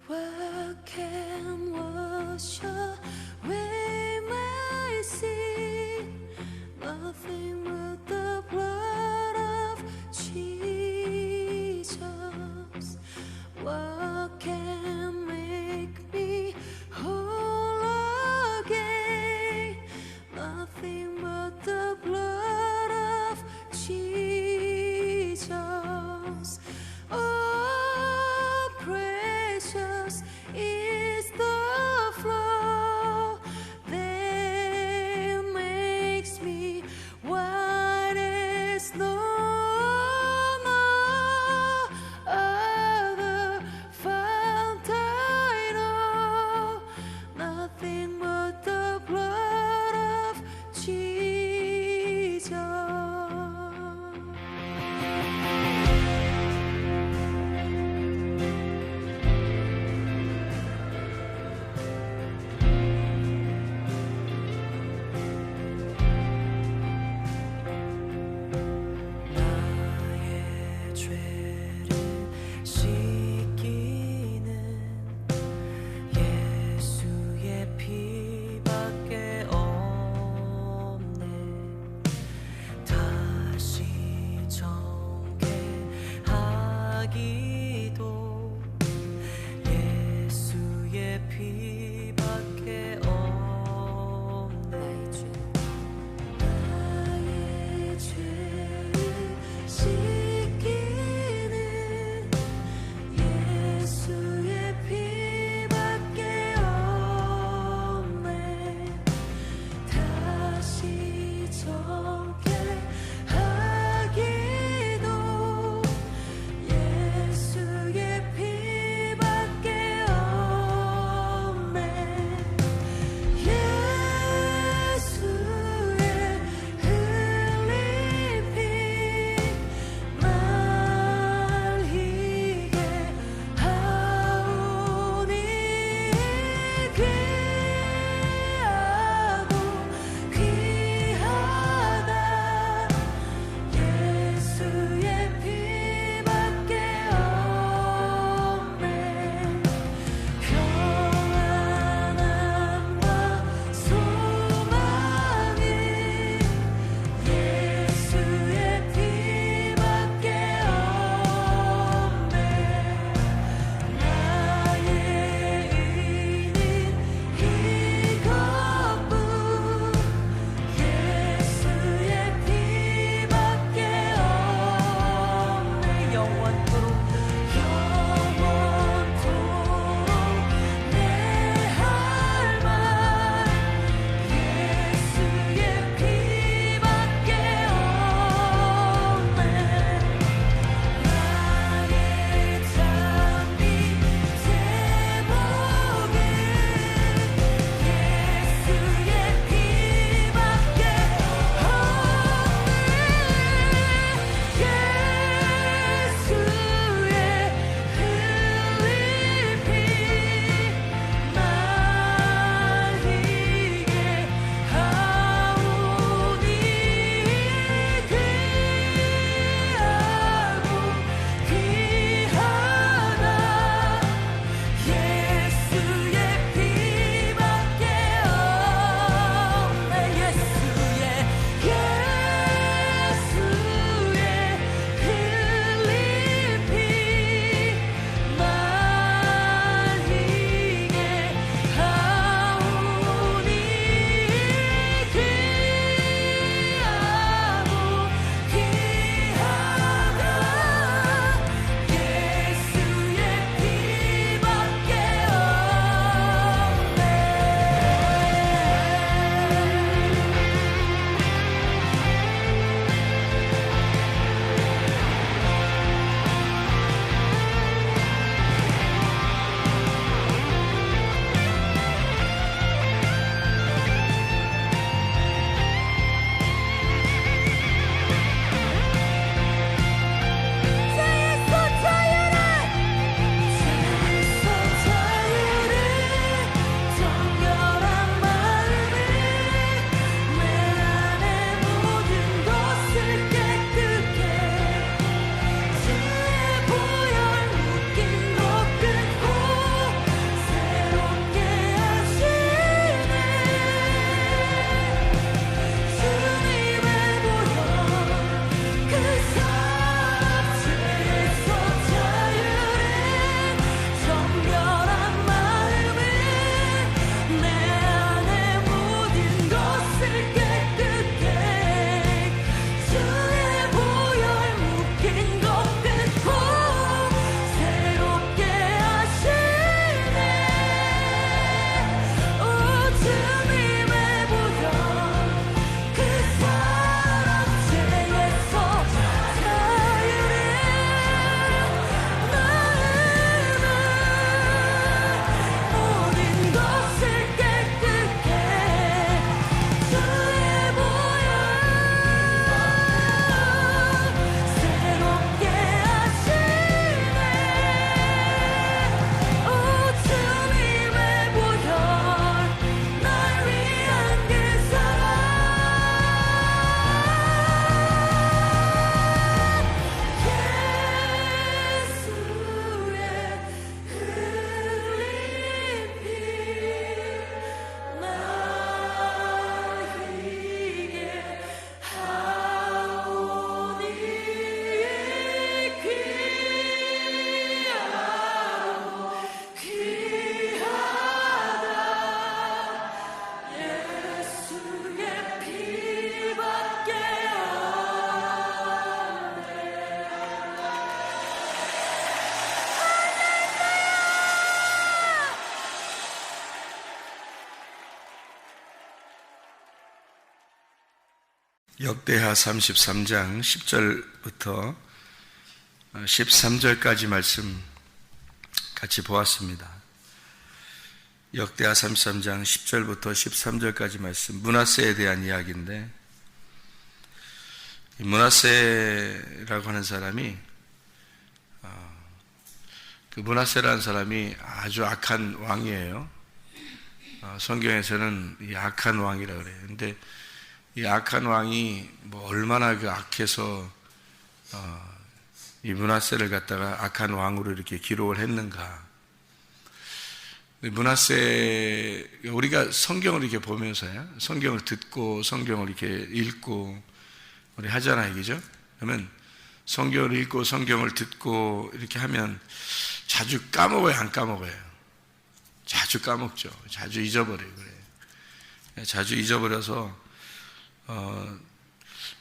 What can wash away my sin? Nothing but the blood of Jesus. What can make me whole again? Nothing but the blood of Jesus. Oh, precious is the flow 역대하 33장 10절부터 13절까지 말씀 같이 보았습니다. 역대하 33장 10절부터 13절까지 말씀, 므낫세에 대한 이야기인데, 므낫세라고 하는 사람이, 그 므낫세라는 사람이 아주 악한 왕이에요. 성경에서는 이 악한 왕이라고 그래요. 근데 이 악한 왕이 얼마나 그 악해서 이 므낫세를 갖다가 악한 왕으로 이렇게 기록을 했는가. 므낫세, 우리가 성경을 이렇게 보면서요, 성경을 듣고 성경을 이렇게 읽고 우리 하잖아요, 그죠? 그러면 성경을 읽고 성경을 듣고 이렇게 하면 자주 까먹어요, 안 까먹어요? 자주 까먹죠. 자주 잊어버려요. 그래요. 자주 잊어버려서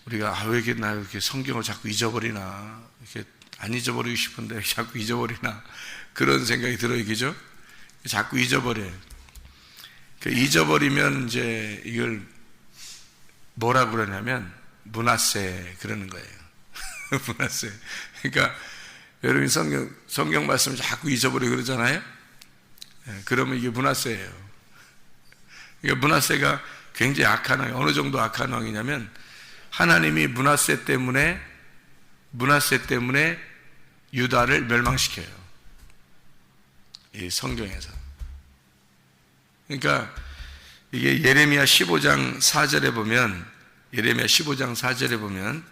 우리가 왜 이렇게 나 이렇게 성경을 자꾸 잊어버리나, 이렇게 안 잊어버리고 싶은데 자꾸 잊어버리나, 그런 생각이 들어요, 그죠? 자꾸 잊어버려요. 그 잊어버리면 이제 이걸 뭐라 그러냐면 므낫세 그러는 거예요. 므낫세. 그러니까 여러분 성경 말씀을 자꾸 잊어버리고 그러잖아요. 그러면 이게 므낫세예요. 그러니까 므낫세가 굉장히 악한 왕이, 어느 정도 악한 왕이냐면 하나님이 므낫세 때문에 유다를 멸망시켜요. 이 성경에서. 그러니까 이게 예레미야 15장 4절에 보면,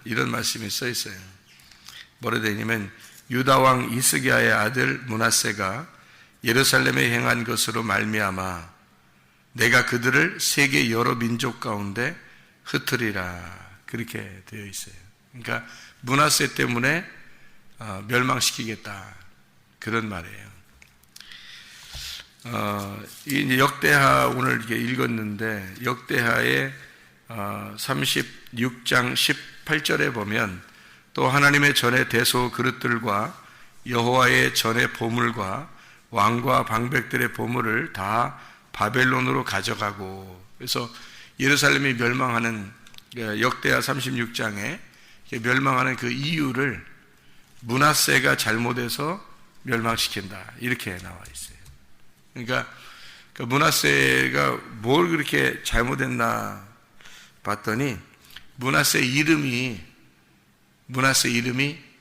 이런 말씀이 써 있어요. 뭐라 되냐면, 유다 왕 히스기야의 아들 므낫세가 예루살렘에 행한 것으로 말미암아 내가 그들을 세계 여러 민족 가운데 흩으리라, 그렇게 되어 있어요. 그러니까 므낫세 때문에 멸망시키겠다, 그런 말이에요. 이 역대하 오늘 이렇게 읽었는데, 역대하의 36장 18절에 보면 또 하나님의 전의 대소 그릇들과 여호와의 전의 보물과 왕과 방백들의 보물을 다 바벨론으로 가져가고, 그래서 예루살렘이 멸망하는, 역대하 36장에 멸망하는 그 이유를 므낫세가 잘못해서 멸망시킨다, 이렇게 나와 있어요. 그러니까 므낫세가 뭘 그렇게 잘못했나 봤더니 므낫세 이름이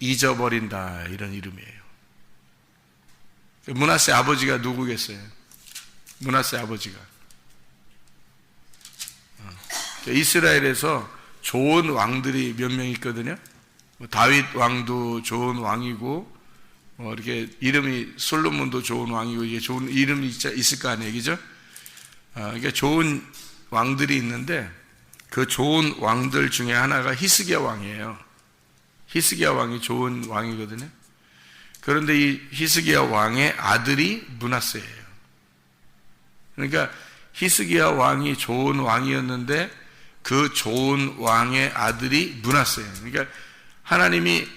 잊어버린다, 이런 이름이에요. 므낫세 아버지가 누구겠어요? 므낫세 아버지가 이스라엘에서 좋은 왕들이 몇 명 있거든요. 다윗 왕도 좋은 왕이고, 이렇게 이름이 솔로몬도 좋은 왕이고, 이게 좋은 이름이 있을 거 아니에요, 그죠? 그러니까 좋은 왕들이 있는데 그 좋은 왕들 중에 하나가 히스기야 왕이에요. 히스기야 왕이 좋은 왕이거든요. 그런데 이 히스기야 왕의 아들이 므낫세예요. 그러니까 히스기야 왕이 좋은 왕이었는데 그 좋은 왕의 아들이 므낫세예요. 그러니까 하나님이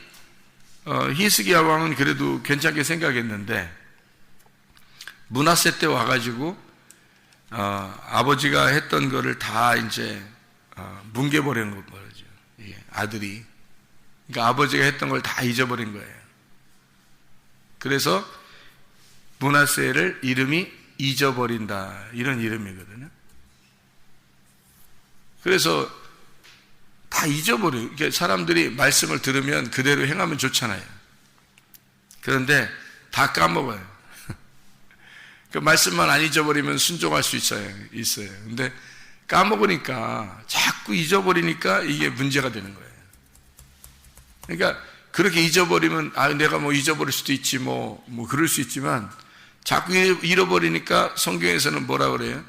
히스기야 왕은 그래도 괜찮게 생각했는데 므낫세 때 와가지고 아버지가 했던 거를 다 이제 뭉개버리는 거죠. 아들이. 그러니까 아버지가 했던 걸 다 잊어버린 거예요. 그래서 므낫세를 이름이 잊어버린다, 이런 이름이거든요. 그래서 다 잊어버려요. 사람들이 말씀을 들으면 그대로 행하면 좋잖아요. 그런데 다 까먹어요. 그 말씀만 안 잊어버리면 순종할 수 있어요. 근데 까먹으니까, 자꾸 잊어버리니까 이게 문제가 되는 거예요. 그러니까 그렇게 잊어버리면, 내가 잊어버릴 수도 있지, 그럴 수 있지만, 자꾸 잃어버리니까 성경에서는 뭐라 그래요?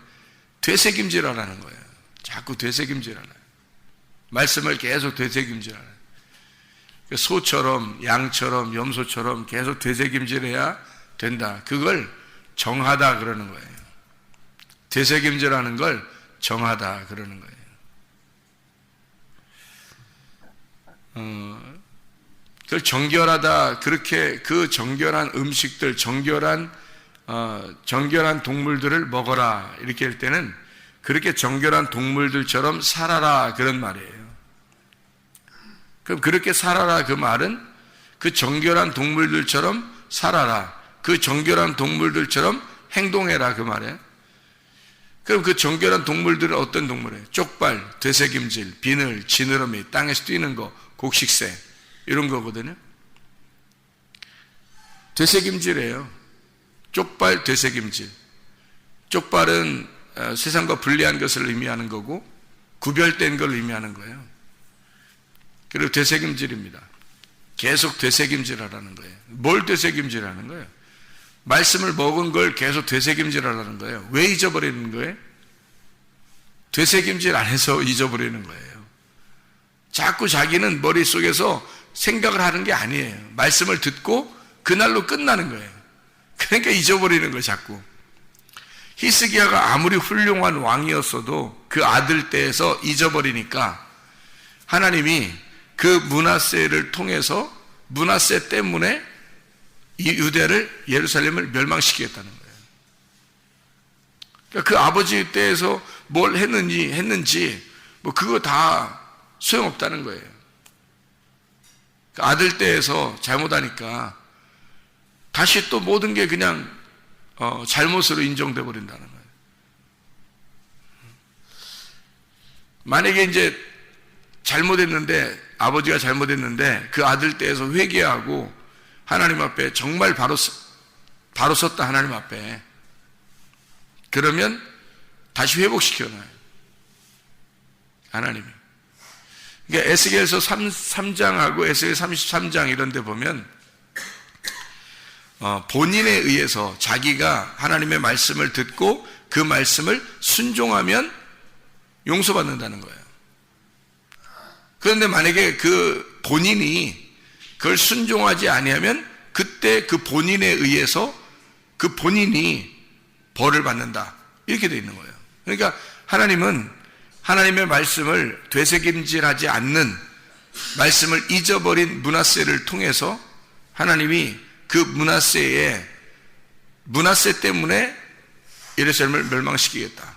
되새김질하라는 거예요. 자꾸 되새김질하라. 말씀을 계속 되새김질하라. 소처럼, 양처럼, 염소처럼 계속 되새김질해야 된다. 그걸 정하다 그러는 거예요. 되새김질하는 걸 정하다 그러는 거예요. 그걸 정결하다, 그렇게 그 정결한 음식들, 정결한 동물들을 먹어라, 이렇게 할 때는 그렇게 정결한 동물들처럼 살아라, 그런 말이에요. 그럼 그렇게 살아라 그 말은 그 정결한 동물들처럼 살아라. 그 정결한 동물들처럼 행동해라 그 말이에요. 그럼 그 정결한 동물들은 어떤 동물이에요? 쪽발, 되새김질, 비늘, 지느러미, 땅에서 뛰는 거, 곡식새 이런 거거든요. 되새김질이에요. 쪽발, 되새김질. 쪽발은 세상과 분리한 것을 의미하는 거고 구별된 걸 의미하는 거예요. 그리고 되새김질입니다. 계속 되새김질하라는 거예요. 뭘 되새김질하는 거예요? 말씀을 먹은 걸 계속 되새김질하라는 거예요. 왜 잊어버리는 거예요? 되새김질 안 해서 잊어버리는 거예요. 자꾸 자기는 머릿속에서 생각을 하는 게 아니에요. 말씀을 듣고 그날로 끝나는 거예요. 그러니까 잊어버리는 거예요, 자꾸. 히스기야가 아무리 훌륭한 왕이었어도 그 아들 때에서 잊어버리니까 하나님이 그 므낫세를 통해서 므낫세 때문에 이 유대를 예루살렘을 멸망시키겠다는 거예요. 그러니까 그 아버지 때에서 뭘 했는지 뭐 그거 다 소용없다는 거예요. 그 아들 때에서 잘못하니까 다시 또 모든 게 그냥 잘못으로 인정돼 버린다는 거예요. 만약에 이제 잘못했는데 아버지가 잘못했는데 그 아들 때에서 회개하고 하나님 앞에 정말 바로 섰다 하나님 앞에 그러면 다시 회복시켜놔요. 하나님이. 그러니까 에스겔서 3장하고 에스겔 33장 이런 데 보면 본인에 의해서 자기가 하나님의 말씀을 듣고 그 말씀을 순종하면 용서받는다는 거예요. 그런데 만약에 그 본인이 그걸 순종하지 아니하면 그때 그 본인에 의해서 그 본인이 벌을 받는다. 이렇게 되어 있는 거예요. 그러니까 하나님은 하나님의 말씀을 되새김질하지 않는 말씀을 잊어버린 므낫세를 통해서 하나님이 그 므낫세 때문에 예루살렘을 멸망시키겠다.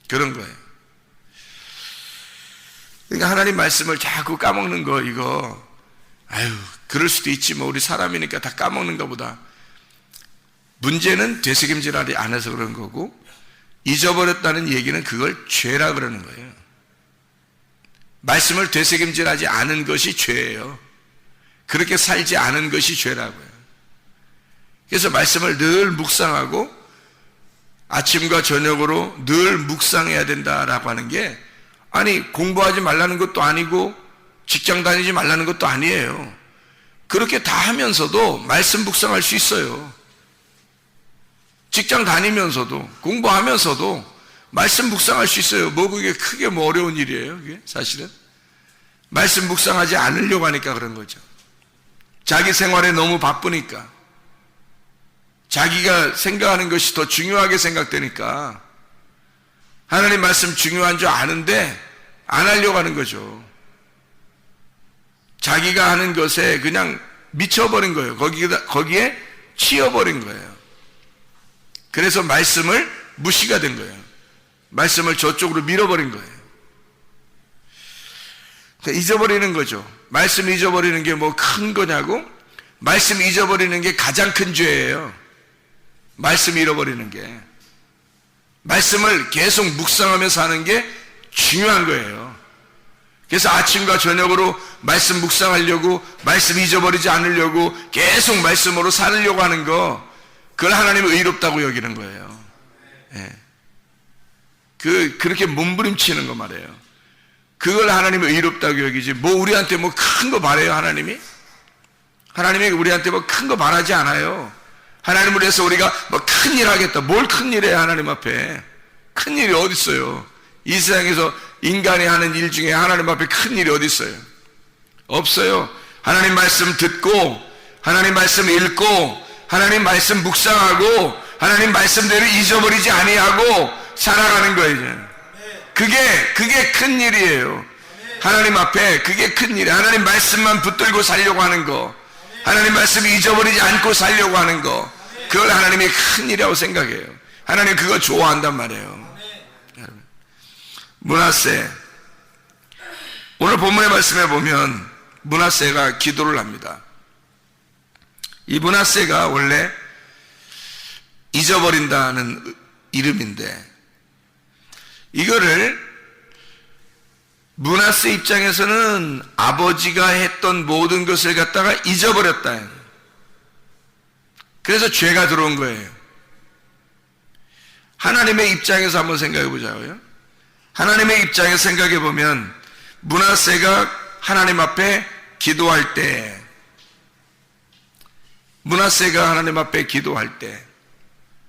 그런 거예요. 그러니까 하나님 말씀을 자꾸 까먹는 거 이거 그럴 수도 있지 뭐 우리 사람이니까 다 까먹는가 보다. 문제는 되새김질하지 않아서 그런 거고 잊어버렸다는 얘기는 그걸 죄라 그러는 거예요. 말씀을 되새김질하지 않은 것이 죄예요. 그렇게 살지 않은 것이 죄라고요. 그래서 말씀을 늘 묵상하고 아침과 저녁으로 늘 묵상해야 된다라고 하는 게 아니 공부하지 말라는 것도 아니고 직장 다니지 말라는 것도 아니에요. 그렇게 다 하면서도 말씀 묵상할 수 있어요. 직장 다니면서도 공부하면서도 말씀 묵상할 수 있어요. 뭐 그게 크게 뭐 어려운 일이에요. 그게 사실은 말씀 묵상하지 않으려고 하니까 그런 거죠. 자기 생활에 너무 바쁘니까 자기가 생각하는 것이 더 중요하게 생각되니까 하나님 말씀 중요한 줄 아는데 안 하려고 하는 거죠. 자기가 하는 것에 그냥 미쳐버린 거예요. 거기에 치여버린 거예요. 그래서 말씀을 무시가 된 거예요. 말씀을 저쪽으로 밀어버린 거예요. 잊어버리는 거죠. 말씀 잊어버리는 게 뭐 큰 거냐고? 말씀 잊어버리는 게 가장 큰 죄예요. 말씀 잃어버리는 게. 말씀을 계속 묵상하면서 하는 게 중요한 거예요. 그래서 아침과 저녁으로 말씀 묵상하려고 말씀 잊어버리지 않으려고 계속 말씀으로 살려고 하는 거 그걸 하나님은 의롭다고 여기는 거예요. 예. 그렇게 몸부림치는 거 말이에요. 그걸 하나님은 의롭다고 여기지 뭐 우리한테 뭐 큰 거 바래요 하나님이? 하나님이 우리한테 뭐 큰 거 바라지 않아요. 하나님을 위해서 우리가 뭐 큰일 하겠다. 뭘 큰일해 하나님 앞에. 큰일이 어디 있어요. 이 세상에서 인간이 하는 일 중에 하나님 앞에 큰일이 어디 있어요. 없어요. 하나님 말씀 듣고 하나님 말씀 읽고 하나님 말씀 묵상하고 하나님 말씀대로 잊어버리지 아니하고 살아가는 거예요. 이제. 그게 큰 일이에요. 하나님 앞에 그게 큰 일이에요. 하나님 말씀만 붙들고 살려고 하는 거, 하나님 말씀 잊어버리지 않고 살려고 하는 거, 그걸 하나님이 큰 일이라고 생각해요. 하나님 그거 좋아한단 말이에요. 므낫세, 오늘 오늘 본문의 말씀에 보면 므낫세가 기도를 합니다. 이 므낫세가 원래 잊어버린다는 이름인데, 이거를 므낫세 입장에서는 아버지가 했던 모든 것을 갖다가 잊어버렸다. 그래서 죄가 들어온 거예요. 하나님의 입장에서 한번 생각해 보자고요. 하나님의 입장에서 생각해 보면 므낫세가 하나님 앞에 기도할 때, 므낫세가 하나님 앞에 기도할 때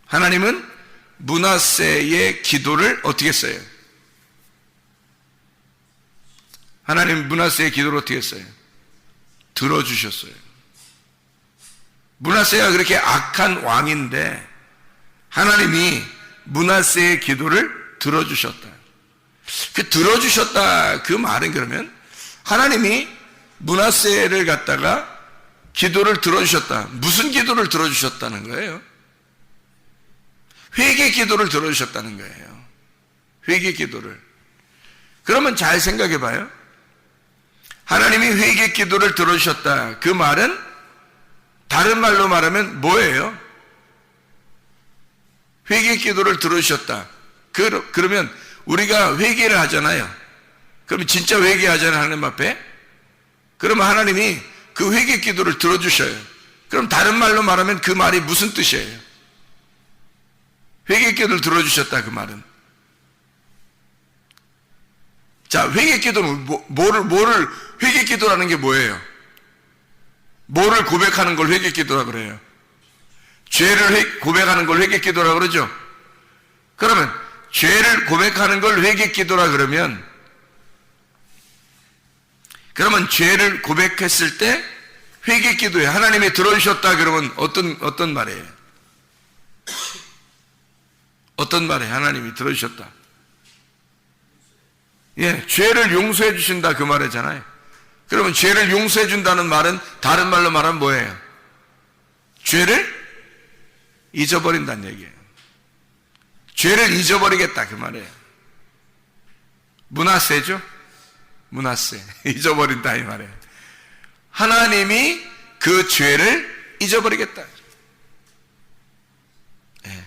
하나님은 므낫세의 기도를 어떻게 했어요? 하나님 므낫세의 기도를 어떻게 했어요? 들어주셨어요. 므낫세가 그렇게 악한 왕인데 하나님이 므낫세의 기도를 들어주셨다. 그 들어주셨다, 그 말은 그러면 하나님이 므낫세를 갖다가 기도를 들어주셨다. 무슨 기도를 들어주셨다는 거예요? 회개 기도를 들어주셨다는 거예요. 회개 기도를. 그러면 잘 생각해 봐요. 하나님이 회개 기도를 들어주셨다. 그 말은 다른 말로 말하면 뭐예요? 회개 기도를 들어주셨다. 그러면 우리가 회개를 하잖아요. 그러면 진짜 회개하잖아요, 하나님 앞에. 그러면 하나님이 그 회개 기도를 들어주셔요. 그럼 다른 말로 말하면 그 말이 무슨 뜻이에요? 회개 기도를 들어주셨다, 그 말은. 자, 회개 기도는 뭐를 회개 기도라는 게 뭐예요? 뭐를 고백하는 걸 회개 기도라 그래요? 죄를 고백하는 걸 회개 기도라 그러죠? 그러면 죄를 고백하는 걸 회개 기도라 그러면 죄를 고백했을 때 회개 기도에 하나님이 들어주셨다 그러면 어떤 말이에요? 어떤 말이에요? 하나님이 들어주셨다. 예, 죄를 용서해 주신다, 그 말이잖아요. 그러면 죄를 용서해 준다는 말은 다른 말로 말하면 뭐예요? 죄를 잊어버린다는 얘기예요. 죄를 잊어버리겠다, 그 말이에요. 므낫세죠? 므낫세. 잊어버린다, 이 말이에요. 하나님이 그 죄를 잊어버리겠다. 예.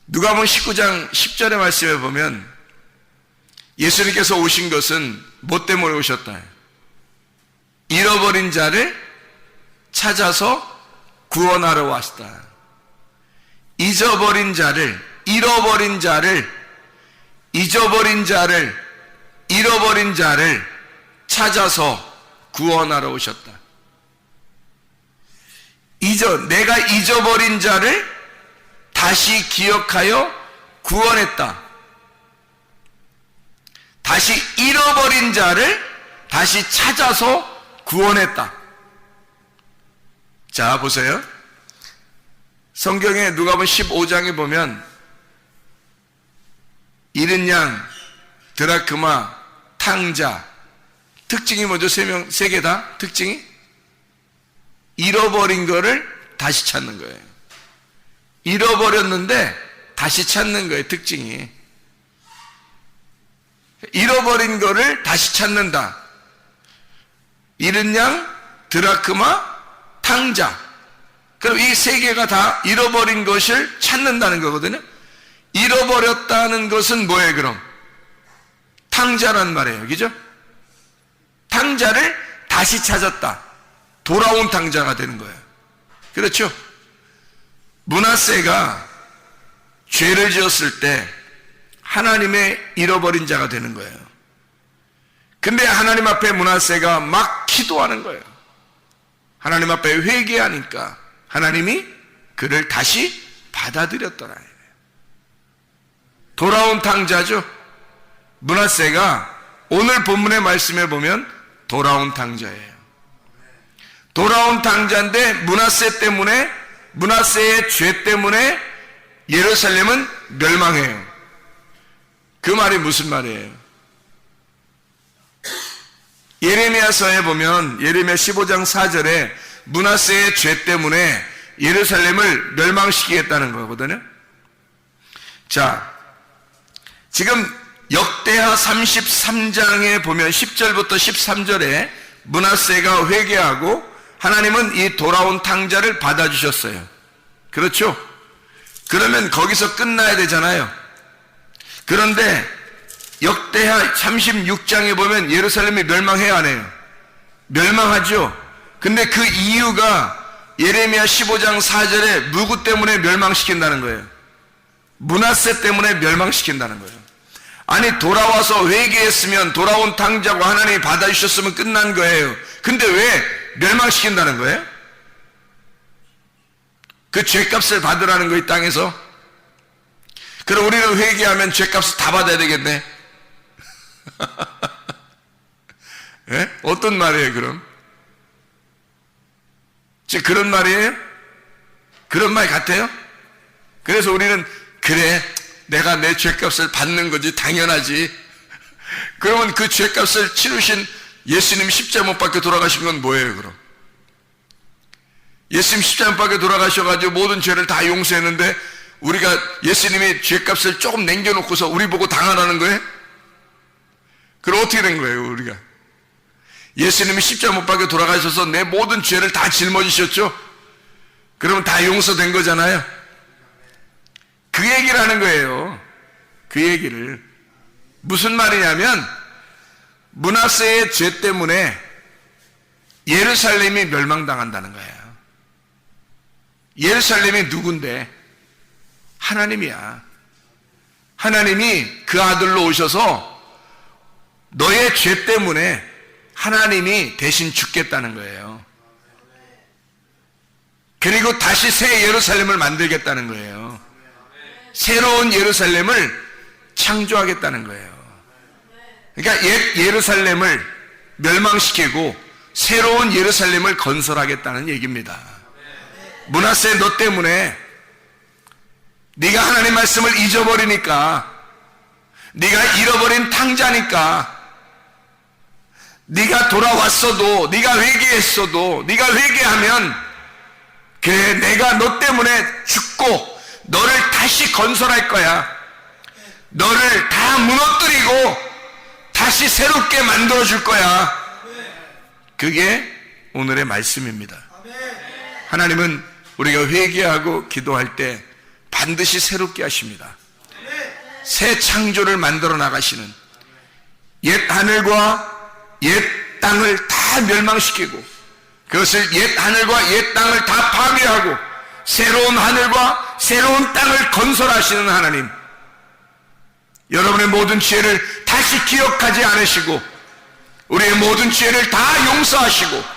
누가복음 19장 10절의 말씀에 보면 예수님께서 오신 것은 뭐 때문에 오셨다? 잃어버린 자를 찾아서 구원하러 왔다. 잊어버린 자를, 잃어버린 자를 찾아서 구원하러 오셨다. 내가 잊어버린 자를 다시 기억하여 구원했다. 다시 잃어버린 자를 다시 찾아서 구원했다. 자, 보세요. 성경에 누가복음 15장에 보면 잃은 양, 드라크마, 탕자, 특징이 뭐죠? 세 개 다 특징이 잃어버린 거를 다시 찾는 거예요. 잃어버렸는데 다시 찾는 거예요, 특징이. 잃어버린 거를 다시 찾는다. 잃은 양, 드라크마, 탕자. 그럼 이 세 개가 다 잃어버린 것을 찾는다는 거거든요. 잃어버렸다는 것은 뭐예요, 그럼? 탕자란 말이에요, 그죠? 탕자를 다시 찾았다. 돌아온 탕자가 되는 거예요. 그렇죠? 므낫세가 죄를 지었을 때 하나님의 잃어버린 자가 되는 거예요. 근데 하나님 앞에 므낫세가 막 기도하는 거예요. 하나님 앞에 회개하니까 하나님이 그를 다시 받아들였더라. 돌아온 탕자죠. 므낫세가 오늘 본문의 말씀에 보면 돌아온 탕자예요. 돌아온 탕자인데 므낫세의 죄 때문에 예루살렘은 멸망해요. 그 말이 무슨 말이에요? 예레미야서에 보면 예레미야 15장 4절에 므낫세의 죄 때문에 예루살렘을 멸망시키겠다는 거거든요. 자, 지금 역대하 33장에 보면 10절부터 13절에 므낫세가 회개하고 하나님은 이 돌아온 탕자를 받아주셨어요. 그렇죠? 그러면 거기서 끝나야 되잖아요. 그런데 역대하 36장에 보면 예루살렘이 멸망해야 안 해요? 멸망하죠. 근데 그 이유가 예레미야 15장 4절에 누구 때문에 멸망시킨다는 거예요? 므낫세 때문에 멸망시킨다는 거예요. 아니, 돌아와서 회개했으면 돌아온 탕자고 하나님이 받아주셨으면 끝난 거예요. 근데 왜 멸망시킨다는 거예요? 그 죄값을 받으라는 거, 이 땅에서. 그럼 우리는 회개하면 죄값을 다 받아야 되겠네. 예? 어떤 말이에요, 그럼? 지금 그런 말이에요? 그런 말 같아요? 그래서 우리는, 그래, 내가 내 죄값을 받는 거지, 당연하지. 그러면 그 죄값을 치르신 예수님 십자가 못 박혀 돌아가신 건 뭐예요, 그럼? 예수님 십자가 못 박혀 돌아가셔가지고 모든 죄를 다 용서했는데 우리가 예수님이 죄값을 조금 남겨놓고서 우리 보고 당하라는 거예요? 그럼 어떻게 된 거예요, 우리가? 예수님이 십자가 못 박혀 돌아가셔서 내 모든 죄를 다 짊어지셨죠? 그러면 다 용서된 거잖아요. 그 얘기를 하는 거예요. 그 얘기를. 무슨 말이냐면 므낫세의 죄 때문에 예루살렘이 멸망당한다는 거예요. 예루살렘이 누군데? 하나님이야. 하나님이 그 아들로 오셔서 너의 죄 때문에 하나님이 대신 죽겠다는 거예요. 그리고 다시 새 예루살렘을 만들겠다는 거예요. 새로운 예루살렘을 창조하겠다는 거예요. 그러니까 옛 예루살렘을 멸망시키고 새로운 예루살렘을 건설하겠다는 얘기입니다. 므낫세, 너 때문에 네가 하나님 말씀을 잊어버리니까, 네가 잃어버린 탕자니까, 네가 돌아왔어도, 네가 회개했어도, 네가 회개하면 그래, 내가 너 때문에 죽고 너를 다시 건설할 거야. 너를 다 무너뜨리고 다시 새롭게 만들어줄 거야. 그게 오늘의 말씀입니다. 하나님은 우리가 회개하고 기도할 때 반드시 새롭게 하십니다. 새 창조를 만들어 나가시는, 옛 하늘과 옛 땅을 다 멸망시키고 그것을 옛 하늘과 옛 땅을 다 파괴하고 새로운 하늘과 새로운 땅을 건설하시는 하나님, 여러분의 모든 죄를 다시 기억하지 않으시고 우리의 모든 죄를 다 용서하시고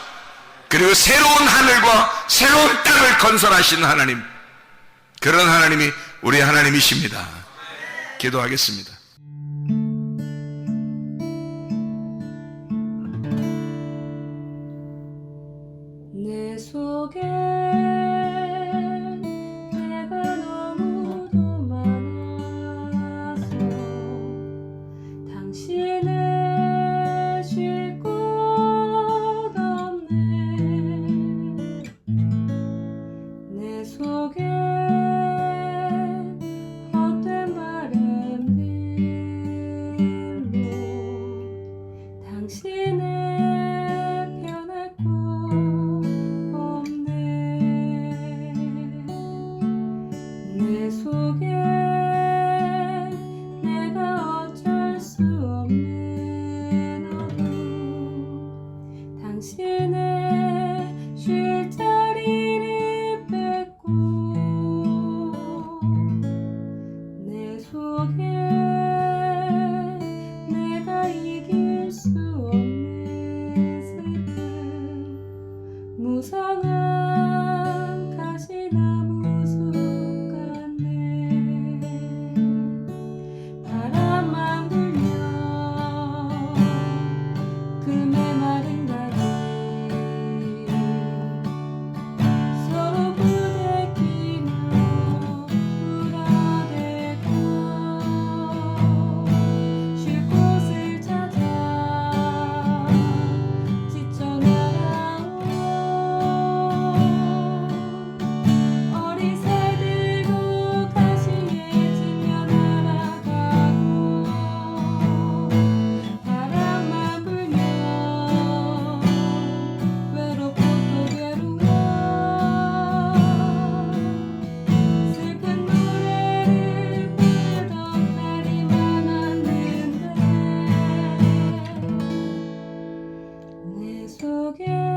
그리고 새로운 하늘과 새로운 땅을 건설하시는 하나님, 그런 하나님이 우리의 하나님이십니다. 기도하겠습니다. 내 속에 내가 너무도 많아서 당신을 쉴 곳 없네. 내 속에 헛된 바램들로 당신을 변할 곳 없네. 내 속에 내가 어쩔 수 없는 어둠, 당신의 쉴 자리를 뺏고 내 속에 내가 이길 수 없네. 속에